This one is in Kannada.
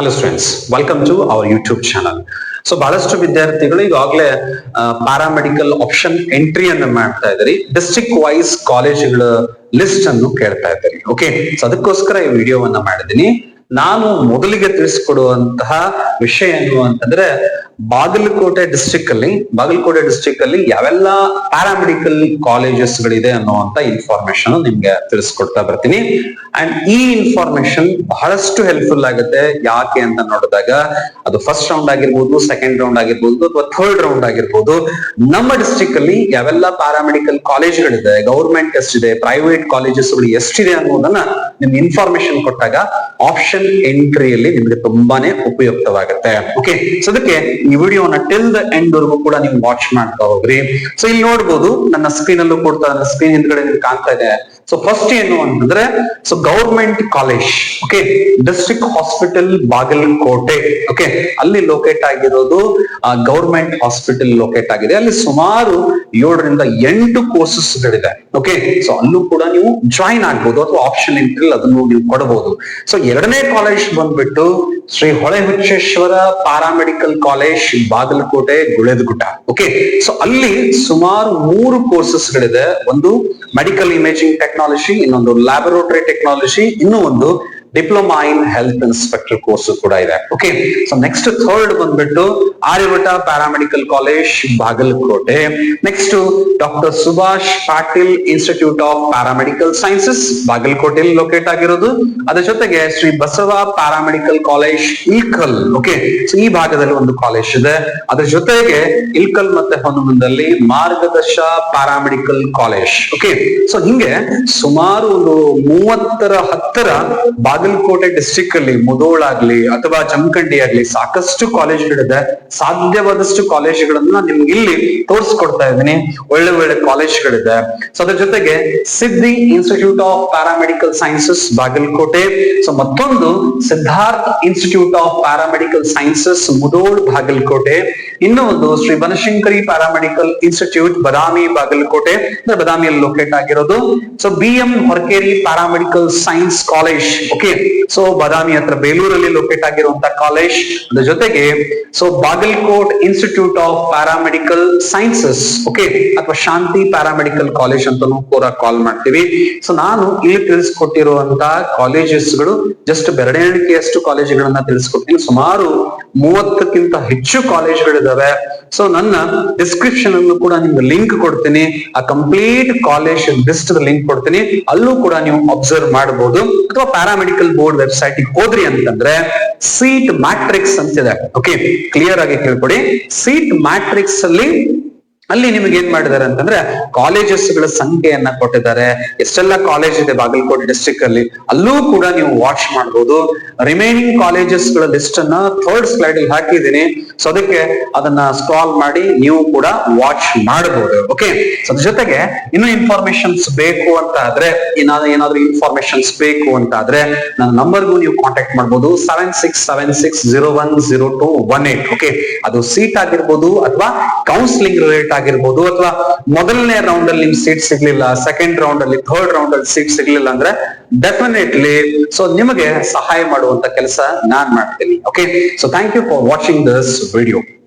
Hello students, welcome to our YouTube channel. So ಬಹಳಷ್ಟು ವಿದ್ಯಾರ್ಥಿಗಳು ಈಗಾಗಲೇ ಪ್ಯಾರಾಮೆಡಿಕಲ್ ಆಪ್ಷನ್ ಎಂಟ್ರಿಯನ್ನು ಮಾಡ್ತಾ ಇದ್ದಾರೆ. ಡಿಸ್ಟ್ರಿಕ್ಟ್ ವೈಸ್ ಕಾಲೇಜುಗಳ ಲಿಸ್ಟ್ ಅನ್ನು ಕೇಳ್ತಾ ಇದ್ದಾರೆ. ಓಕೆ, ಸೊ ಅದಕ್ಕೋಸ್ಕರ ಈ ವಿಡಿಯೋವನ್ನ ಮಾಡಿದ್ದೀನಿ. ನಾನು ಮೊದಲಿಗೆ ತಿಳಿಸ್ಕೊಡುವಂತಹ ವಿಷಯ ಏನು ಅಂತಂದ್ರೆ, ಬಾಗಲಕೋಟೆ ಡಿಸ್ಟ್ರಿಕ್ಟ್ ಅಲ್ಲಿ ಯಾವೆಲ್ಲ ಪ್ಯಾರಾಮೆಡಿಕಲ್ ಕಾಲೇಜಸ್ ಗಳಿದೆ ಅನ್ನುವಂತ ಇನ್ಫಾರ್ಮೇಶನ್ ನಿಮ್ಗೆ ತಿಳಿಸ್ಕೊಡ್ತಾ ಬರ್ತೀನಿ. ಅಂಡ್ ಈ ಇನ್ಫಾರ್ಮೇಶನ್ ಬಹಳಷ್ಟು ಹೆಲ್ಪ್ಫುಲ್ ಆಗುತ್ತೆ. ಯಾಕೆ ಅಂತ ನೋಡಿದಾಗ, ಅದು ಫಸ್ಟ್ ರೌಂಡ್ ಆಗಿರ್ಬೋದು, ಸೆಕೆಂಡ್ ರೌಂಡ್ ಆಗಿರ್ಬೋದು, ಅಥವಾ ಥರ್ಡ್ ರೌಂಡ್ ಆಗಿರ್ಬೋದು, ನಮ್ಮ ಡಿಸ್ಟ್ರಿಕ್ಟ್ ಅಲ್ಲಿ ಯಾವೆಲ್ಲ ಪ್ಯಾರಾಮೆಡಿಕಲ್ ಕಾಲೇಜ್ಗಳಿದೆ, ಗೌರ್ಮೆಂಟ್ ಎಷ್ಟಿದೆ, ಪ್ರೈವೇಟ್ ಕಾಲೇಜಸ್ ಗಳು ಎಷ್ಟಿದೆ ಅನ್ನೋದನ್ನ ನಿಮ್ಗೆ ಇನ್ಫಾರ್ಮೇಶನ್ ಕೊಟ್ಟಾಗ ಆಪ್ಷನ್ ಎಂಟ್ರಿಯಲ್ಲಿ ನಿಮ್ಗೆ ತುಂಬಾನೇ ಉಪಯುಕ್ತವಾಗುತ್ತೆ. ಓಕೆ, ಸೊ ಅದಕ್ಕೆ ಈ ವಿಡಿಯೋನ ಟಿಲ್ ದ ಎಂಡ್ ವರೆಗೂ ಕೂಡ ನೀವು ವಾಚ್ ಮಾಡ್ತಾ ಹೋಗ್ರಿ. ಸೊ ಇಲ್ಲಿ ನೋಡ್ಬೋದು, ನನ್ನ ಸ್ಕ್ರೀನ್ ಅಲ್ಲೂ ಕೊಡ್ತಾ, ಸ್ಕ್ರೀನ್ ಹಿಂದ್ಗಡೆ ನಿಮ್ಗೆ ಕಾಣ್ತಾ ಇದೆ. ಸೊ ಫಸ್ಟ್ ಏನು ಅಂತಂದ್ರೆ, so government college, okay, district hospital Bagalkot, okay, ಅಲ್ಲಿ ಲೊಕೇಟ್ ಆಗಿರೋದು ಗೌರ್ಮೆಂಟ್ ಹಾಸ್ಪಿಟಲ್ ಲೊಕೇಟ್ ಆಗಿದೆ. ಅಲ್ಲಿ ಸುಮಾರು 7 ರಿಂದ 8 ಕೋರ್ಸಸ್ ಗಳಿದೆ. ಓಕೆ, ಸೊ ಅಲ್ಲೂ ಕೂಡ ನೀವು ಜಾಯಿನ್ ಆಗ್ಬೋದು, ಅಥವಾ ಆಪ್ಷನ್ ಎಂಟ್ರಿ ಅದನ್ನು ನೀವು ಕೊಡಬಹುದು. ಸೊ ಎರಡನೇ ಕಾಲೇಜ್ ಬಂದ್ಬಿಟ್ಟು Shri Holehuchheshwara paramedical college Bagalkot Guledagudda. Okay, so ಅಲ್ಲಿ ಸುಮಾರು 3 ಕೋರ್ಸಸ್ ಗಳಿದೆ. ಒಂದು ಮೆಡಿಕಲ್ ಇಮೇಜಿಂಗ್ ಟೆಕ್ನಾಲಜಿ, ಇನ್ನೊಂದು ಲ್ಯಾಬೊರೇಟರಿ ಟೆಕ್ನಾಲಜಿ, ಇನ್ನೂ ಒಂದು diploma in health inspector course ಕೂಡ ಇದೆ. ಓಕೆ, ಸೊ ನೆಕ್ಸ್ಟ್ ಥರ್ಡ್ ಬಂದ್ಬಿಟ್ಟು Aryabhata paramedical college Bagalkot. Next doctor Subhash Patil institute of paramedical sciences ಬಾಗಲಕೋಟೆಯಲ್ಲಿ ಲೊಕೇಟ್ ಆಗಿರೋದು. ಅದರ ಜೊತೆಗೆ Shri Basava paramedical college Ilkal. Okay, so ಈ ಭಾಗದಲ್ಲಿ ಒಂದು ಕಾಲೇಜ್ ಇದೆ. ಅದರ ಜೊತೆಗೆ ಇಲ್ಕಲ್ ಮತ್ತೆ ಹೊನ್ನೂರಿನಲ್ಲಿ ಮಾರ್ಗದರ್ಶ ಪ್ಯಾರಾಮೆಡಿಕಲ್ ಕಾಲೇಜ್. ಓಕೆ, ಸೊ ಹಿಂಗೆ ಸುಮಾರು ಒಂದು 30ರ ಹತ್ತರ ಬಾಗಲಕೋಟೆ ಡಿಸ್ಟ್ರಿಕ್ಟ್ ಅಲ್ಲಿ ಮುಧೋಳ ಆಗ್ಲಿ ಅಥವಾ ಜಮಖಂಡಿ ಆಗ್ಲಿ ಸಾಕಷ್ಟು ಕಾಲೇಜ್ಗಳಿದೆ. ಸಾಧ್ಯವಾದಷ್ಟು ಕಾಲೇಜುಗಳನ್ನ ನಿಮ್ಗೆ ಇಲ್ಲಿ ತೋರಿಸ್ಕೊಡ್ತಾ ಇದ್ದೀನಿ. ಒಳ್ಳೆ ಒಳ್ಳೆ ಕಾಲೇಜ್ಗಳಿದೆ. ಸೊ ಅದ್ರ ಜೊತೆಗೆ Siddhi institute of paramedical sciences Bagalkot. So ಮತ್ತೊಂದು Siddharth institute of paramedical sciences Mudhol Bagalkot. ಇನ್ನೂ ಒಂದು ಶ್ರೀ ಬನಶಂಕರಿ ಪ್ಯಾರಾಮೆಡಿಕಲ್ ಇನ್ಸ್ಟಿಟ್ಯೂಟ್ ಬದಾಮಿ ಬಾಗಲಕೋಟೆ, ಬದಾಮಿಯಲ್ಲಿ ಲೊಕೇಟ್ ಆಗಿರೋದು. So BM Horakeri paramedical science college. Okay, so Badami ಹತ್ರ ಬೇಲೂರಲ್ಲಿ ಲೊಕೇಟ್ ಆಗಿರುವಂತ ಕಾಲೇಜ್. ಅದ್ರ ಜೊತೆಗೆ so Bagalkot institute of paramedical sciences, okay, ಅಥವಾ ಶಾಂತಿ ಪ್ಯಾರಾಮೆಡಿಕಲ್ ಕಾಲೇಜ್ ಅಂತಾನೂ ಕೂಡ ಕಾಲ್ ಮಾಡ್ತೀವಿ. ಸೊ ನಾನು ಇಲ್ಲಿ ತಿಳಿಸ್ಕೊಟ್ಟಿರುವಂತಹ ಕಾಲೇಜಸ್ ಗಳು ಜಸ್ಟ್ ಬೆರಳೆಣಿಕೆಯಷ್ಟು ಕಾಲೇಜುಗಳನ್ನ ತಿಳಿಸ್ಕೊಡ್ತೀನಿ. ಸುಮಾರು 30ಕ್ಕಿಂತ ಹೆಚ್ಚು ಕಾಲೇಜ್ಗಳಿದಾವೆ. ಸೊ ನನ್ನ ಡಿಸ್ಕ್ರಿಪ್ಷನ್ ಅಲ್ಲೂ ಕೂಡ ನಿಮ್ಗೆ ಲಿಂಕ್ ಕೊಡ್ತೀನಿ. ಆ ಕಂಪ್ಲೀಟ್ ಕಾಲೇಜ್ ಲಿಸ್ಟ್ ಲಿಂಕ್ ಕೊಡ್ತೀನಿ. ಅಲ್ಲೂ ಕೂಡ ನೀವು ಅಬ್ಸರ್ವ್ ಮಾಡಬಹುದು. ಅಥವಾ ಪ್ಯಾರಾಮೆಡಿಕಲ್ ಬೋರ್ಡ್ ವೆಬ್ಸೈಟ್ ಹೋದ್ರಿ ಅಂತಂದ್ರೆ ಸೀಟ್ ಮ್ಯಾಟ್ರಿಕ್ಸ್ ಅಂತಿದೆ. ಓಕೆ, ಕ್ಲಿಯರ್ ಆಗಿ ಕೇಳ್ಕೊಡಿ. ಸೀಟ್ ಮ್ಯಾಟ್ರಿಕ್ಸ್ ಅಲ್ಲಿ ನಿಮಗೆ ಏನ್ ಮಾಡಿದ್ದಾರೆ ಅಂತಂದ್ರೆ ಕಾಲೇಜಸ್ ಗಳ ಸಂಖ್ಯೆಯನ್ನ ಕೊಟ್ಟಿದ್ದಾರೆ. ಎಷ್ಟೆಲ್ಲ ಕಾಲೇಜ್ ಇದೆ ಬಾಗಲಕೋಟೆ ಡಿಸ್ಟ್ರಿಕ್ಟ್ ಅಲ್ಲಿ, ಅಲ್ಲೂ ಕೂಡ ನೀವು ವಾಚ್ ಮಾಡಬಹುದು. ರಿಮೈನಿಂಗ್ ಕಾಲೇಜಸ್ ಗಳ ಲಿಸ್ಟ್ ಅನ್ನ ಥರ್ಡ್ ಸ್ಲೈಡ್ ಅಲ್ಲಿ ಹಾಕಿದ್ದೀನಿ. ಸೊ ಅದಕ್ಕೆ ಅದನ್ನ ಸ್ಕ್ರಾಲ್ ಮಾಡಿ ನೀವು ಕೂಡ ವಾಚ್ ಮಾಡಬಹುದು. ಓಕೆ, ಸೊ ಅದ್ರ ಜೊತೆಗೆ ಇನ್ನೂ ಇನ್ಫಾರ್ಮೇಶನ್ಸ್ ಬೇಕು ಅಂತ ಆದ್ರೆ, ಏನಾದ್ರೂ ಇನ್ಫಾರ್ಮೇಶನ್ಸ್ ಬೇಕು ಅಂತ ಆದ್ರೆ ನನ್ನ ನಂಬರ್ಗೂ ನೀವು ಕಾಂಟ್ಯಾಕ್ಟ್ ಮಾಡಬಹುದು. 7676010218. ಓಕೆ, ಅದು ಸೀಟ್ ಆಗಿರ್ಬೋದು, ಅಥವಾ ಕೌನ್ಸಿಲಿಂಗ್ ರಿಲೇಟ್ ಆಗಿರ್ಬೋದು, ಅಥವಾ ಮೊದಲನೇ ರೌಂಡ್ ಅಲ್ಲಿ ನಿಮ್ ಸೀಟ್ ಸಿಗ್ಲಿಲ್ಲ, ಸೆಕೆಂಡ್ ರೌಂಡ್ ಅಲ್ಲಿ, ಥರ್ಡ್ ರೌಂಡ್ ಅಲ್ಲಿ ಸೀಟ್ ಸಿಗ್ಲಿಲ್ಲ ಅಂದ್ರೆ ಡೆಫಿನೆಟ್ಲಿ ಸೊ ನಿಮಗೆ ಸಹಾಯ ಮಾಡುವಂತ ಕೆಲಸ ನಾನ್ ಮಾಡ್ತೀನಿ. Okay, so thank you for watching this video.